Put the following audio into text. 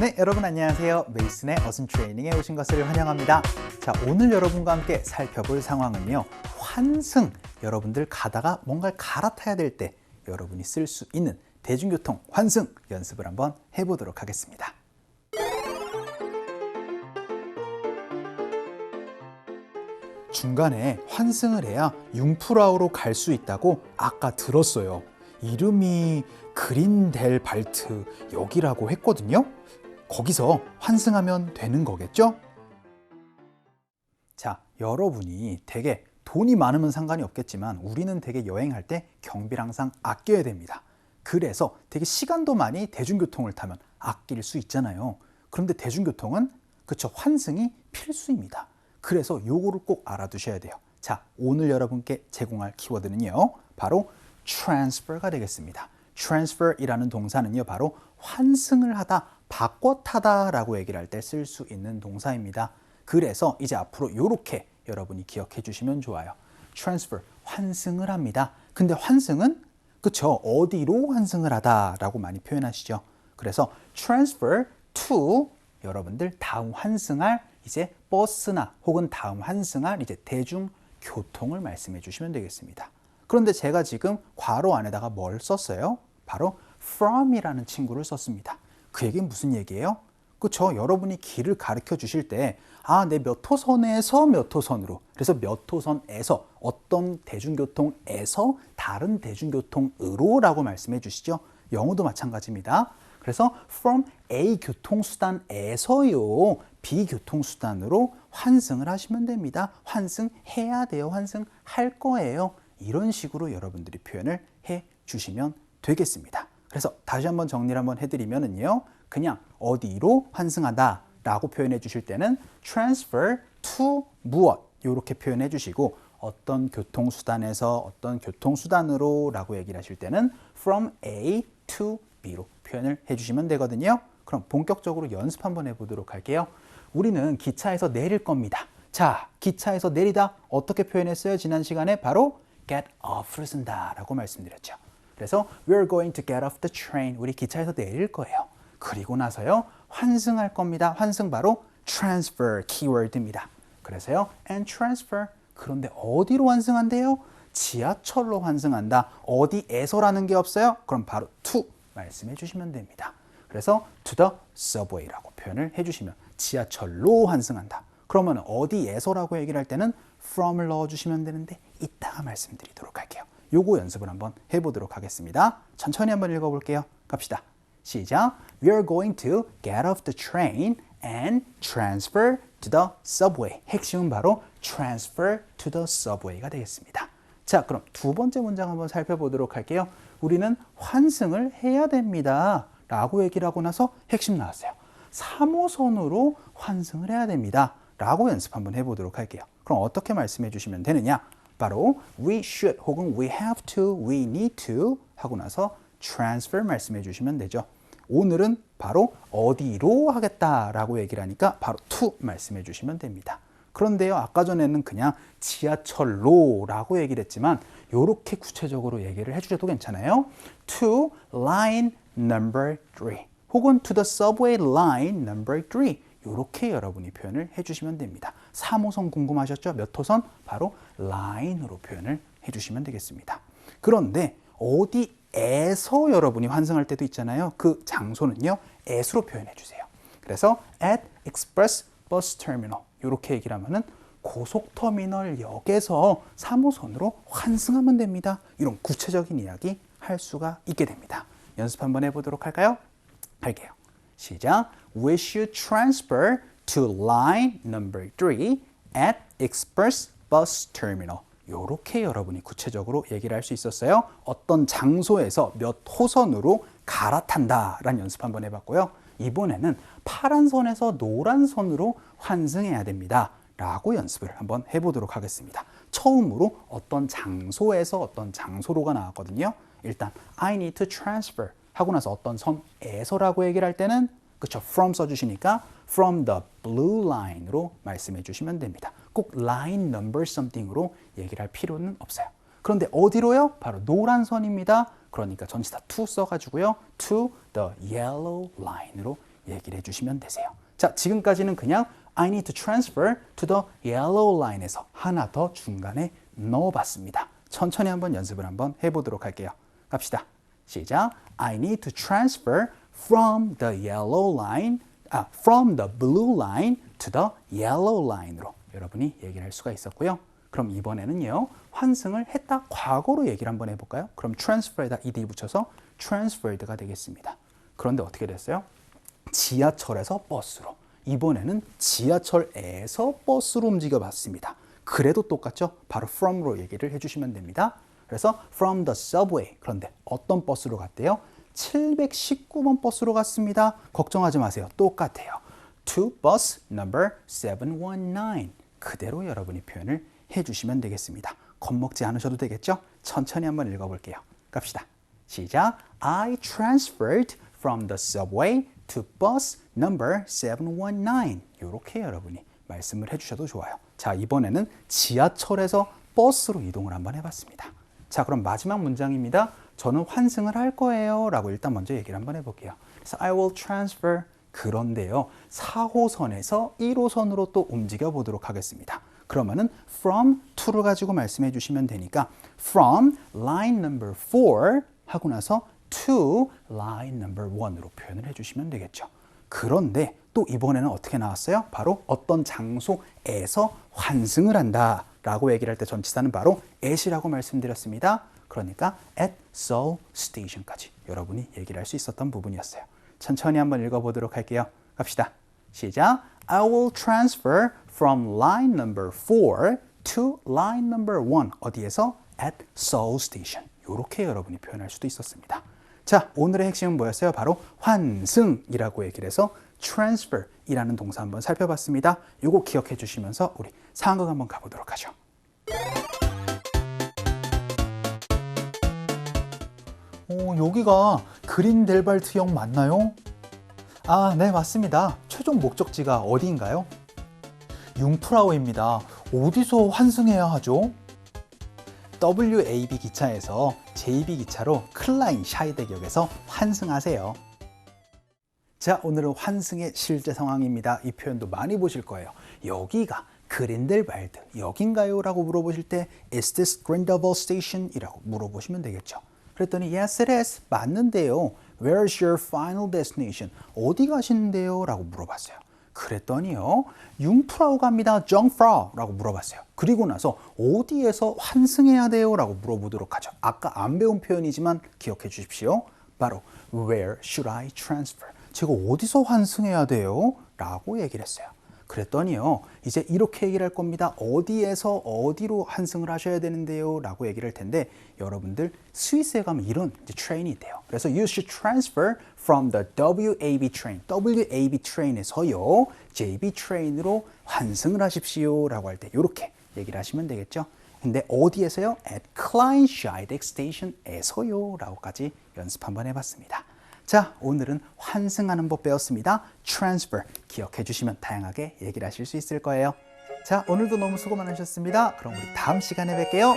네, 여러분 안녕하세요. 메이슨의 어순 트레이닝에 오신 것을 환영합니다. 자, 오늘 여러분과 함께 살펴볼 상황은요. 환승, 여러분들 가다가 뭔가를 갈아타야 될 때 여러분이 쓸 수 있는 대중교통 환승 연습을 한번 해보도록 하겠습니다. 중간에 환승을 해야 융프라우로 갈 수 있다고 아까 들었어요. 이름이 그린델발트 역이라고 했거든요. 거기서 환승하면 되는 거겠죠? 자, 여러분이 되게 돈이 많으면 상관이 없겠지만 우리는 되게 여행할 때 경비를 항상 아껴야 됩니다. 그래서 되게 시간도 많이 대중교통을 타면 아낄 수 있잖아요. 그런데 대중교통은 그쵸, 환승이 필수입니다. 그래서 요거를 꼭 알아두셔야 돼요. 자, 오늘 여러분께 제공할 키워드는요, 바로 transfer가 되겠습니다. transfer이라는 동사는요, 바로 환승을 하다, 바꿔 타다 라고 얘기를 할 때 쓸 수 있는 동사입니다. 그래서 이제 앞으로 요렇게 여러분이 기억해 주시면 좋아요. transfer, 환승을 합니다. 근데 환승은 그쵸, 어디로 환승을 하다 라고 많이 표현하시죠. 그래서 transfer to, 여러분들 다음 환승할 이제 버스나 혹은 다음 환승할 이제 대중교통을 말씀해 주시면 되겠습니다. 그런데 제가 지금 괄호 안에다가 뭘 썼어요? 바로 from이라는 친구를 썼습니다. 그 얘기는 무슨 얘기예요? 그쵸? 여러분이 길을 가르쳐 주실 때 내 몇 호선에서 몇 호선으로, 그래서 몇 호선에서 어떤 대중교통에서 다른 대중교통으로 라고 말씀해 주시죠. 영어도 마찬가지입니다. 그래서 from A 교통수단에서요 B 교통수단으로 환승을 하시면 됩니다. 환승해야 돼요. 환승할 거예요. 이런 식으로 여러분들이 표현을 해 주시면 되겠습니다. 그래서 다시 한번 정리를 한번 해드리면은요, 그냥 어디로 환승하다 라고 표현해 주실 때는 transfer to 무엇 이렇게 표현해 주시고, 어떤 교통수단에서 어떤 교통수단으로 라고 얘기를 하실 때는 from A to B로 표현을 해주시면 되거든요. 그럼 본격적으로 연습 한번 해보도록 할게요. 우리는 기차에서 내릴 겁니다. 자, 기차에서 내리다 어떻게 표현했어요? 지난 시간에 바로 get off를 쓴다 라고 말씀드렸죠. 그래서 we're going to get off the train. 우리 기차에서 내릴 거예요. 그리고 나서요, 환승할 겁니다. 환승 바로 transfer 키워드입니다. 그래서요, and transfer. 그런데 어디로 환승한대요? 지하철로 환승한다. 어디에서라는 게 없어요? 그럼 바로 to 말씀해 주시면 됩니다. 그래서 to the subway라고 표현을 해주시면 지하철로 환승한다. 그러면 어디에서라고 얘기를 할 때는 from을 넣어주시면 되는데 이따가 말씀드리도록 할게요. 요거 연습을 한번 해보도록 하겠습니다. 천천히 한번 읽어볼게요. 갑시다. 시작. We are going to get off the train and transfer to the subway. 핵심은 바로 transfer to the subway가 되겠습니다. 자, 그럼 두 번째 문장 한번 살펴보도록 할게요. 우리는 환승을 해야 됩니다 라고 얘기를 하고 나서 핵심 나왔어요. 3호선으로 환승을 해야 됩니다 라고 연습 한번 해보도록 할게요. 그럼 어떻게 말씀해 주시면 되느냐? 바로 we should 혹은 we have to, we need to 하고 나서 transfer 말씀해 주시면 되죠. 오늘은 바로 어디로 하겠다라고 얘기를 하니까 바로 to 말씀해 주시면 됩니다. 그런데요, 아까 전에는 그냥 지하철로 라고 얘기를 했지만 이렇게 구체적으로 얘기를 해주셔도 괜찮아요. to line number 3 혹은 to the subway line number 3 이렇게 여러분이 표현을 해주시면 됩니다. 3호선 궁금하셨죠? 몇 호선? 바로 line으로 표현을 해주시면 되겠습니다. 그런데 어디에서 여러분이 환승할 때도 있잖아요. 그 장소는요, at으로 표현해 주세요. 그래서 at express bus terminal 이렇게 얘기를 하면은 고속터미널역에서 3호선으로 환승하면 됩니다. 이런 구체적인 이야기 할 수가 있게 됩니다. 연습 한번 해보도록 할까요? 할게요. 시작. We should transfer to line number 3 at express bus terminal. 이렇게 여러분이 구체적으로 얘기를 할 수 있었어요. 어떤 장소에서 몇 호선으로 갈아탄다 라는 연습 한번 해봤고요. 이번에는 파란 선에서 노란 선으로 환승해야 됩니다 라고 연습을 한번 해보도록 하겠습니다. 처음으로 어떤 장소에서 어떤 장소로가 나왔거든요. 일단 I need to transfer 하고 나서 어떤 선에서라고 얘기를 할 때는 그쵸, from 써주시니까 from the blue line으로 말씀해 주시면 됩니다. 꼭 line number something으로 얘기를 할 필요는 없어요. 그런데 어디로요? 바로 노란 선입니다. 그러니까 전치 다 to 써가지고요. to the yellow line으로 얘기를 해주시면 되세요. 자, 지금까지는 그냥 I need to transfer to the yellow line에서 하나 더 중간에 넣어봤습니다. 천천히 한번 연습을 한번 해보도록 할게요. 갑시다. 시작. I need to transfer from the yellow line, from the blue line to the yellow line으로 여러분이 얘기를 할 수가 있었고요. 그럼 이번에는요, 환승을 했다 과거로 얘기를 한번 해볼까요? 그럼 transfer에다 ed 붙여서 transferred가 되겠습니다. 그런데 어떻게 됐어요? 지하철에서 버스로. 이번에는 지하철에서 버스로 움직여봤습니다. 그래도 똑같죠? 바로 from로 얘기를 해주시면 됩니다. 그래서 from the subway. 그런데 어떤 버스로 갔대요? 719번 버스로 갔습니다. 걱정하지 마세요. 똑같아요. to bus number 719. 그대로 여러분이 표현을 해주시면 되겠습니다. 겁먹지 않으셔도 되겠죠? 천천히 한번 읽어볼게요. 갑시다. 시작. I transferred from the subway to bus number 719. 이렇게 여러분이 말씀을 해주셔도 좋아요. 자, 이번에는 지하철에서 버스로 이동을 한번 해봤습니다. 자, 그럼 마지막 문장입니다. 저는 환승을 할 거예요 라고 일단 먼저 얘기를 한번 해볼게요. 그래서 I will transfer. 그런데요, 4호선에서 1호선으로 또 움직여 보도록 하겠습니다. 그러면은 from to를 가지고 말씀해 주시면 되니까 from line number 4 하고 나서 to line number 1으로 표현을 해주시면 되겠죠. 그런데 또 이번에는 어떻게 나왔어요? 바로 어떤 장소에서 환승을 한다 라고 얘기를 할 때 전치사는 바로 at이라고 말씀드렸습니다. 그러니까 at Seoul Station까지 여러분이 얘기를 할 수 있었던 부분이었어요. 천천히 한번 읽어보도록 할게요. 갑시다. 시작. I will transfer from line number 4 to line number 1. 어디에서? at Seoul Station. 이렇게 여러분이 표현할 수도 있었습니다. 자, 오늘의 핵심은 뭐였어요? 바로 환승이라고 얘기를 해서 transfer이라는 동사 한번 살펴봤습니다. 이거 기억해 주시면서 우리 상황극 한번 가보도록 하죠. 여기가 그린델발트역 맞나요? 아, 네, 맞습니다. 최종 목적지가 어디인가요? 융프라우입니다. 어디서 환승해야 하죠? WAB 기차에서 JB 기차로 클라인 샤이덱역에서 환승하세요. 자, 오늘은 환승의 실제 상황입니다. 이 표현도 많이 보실 거예요. 여기가 그린델발드 역인가요? 라고 물어보실 때 Is this Grindelwald Station? 이라고 물어보시면 되겠죠. 그랬더니 Yes, it is. 맞는데요. Where's your final destination? 어디 가시는데요? 라고 물어봤어요. 그랬더니요, 융프라우 갑니다. 정프라우 라고 물어봤어요. 그리고 나서 어디에서 환승해야 돼요? 라고 물어보도록 하죠. 아까 안 배운 표현이지만 기억해 주십시오. 바로 Where should I transfer? 제가 어디서 환승해야 돼요? 라고 얘기를 했어요. 그랬더니요, 이제 이렇게 얘기를 할 겁니다. 어디에서 어디로 환승을 하셔야 되는데요? 라고 얘기를 할 텐데, 여러분들 스위스에 가면 이런 이제 트레인이 있대요. 그래서 you should transfer from the WAB train. WAB train에서요, JB train으로 환승을 하십시오. 라고 할 때 이렇게 얘기를 하시면 되겠죠. 근데 어디에서요? at Kleinscheidegg station에서요. 라고까지 연습 한번 해봤습니다. 자, 오늘은 환승하는 법 배웠습니다. transfer 기억해 주시면 다양하게 얘기를 하실 수 있을 거예요. 자, 오늘도 너무 수고 많으셨습니다. 그럼 우리 다음 시간에 뵐게요.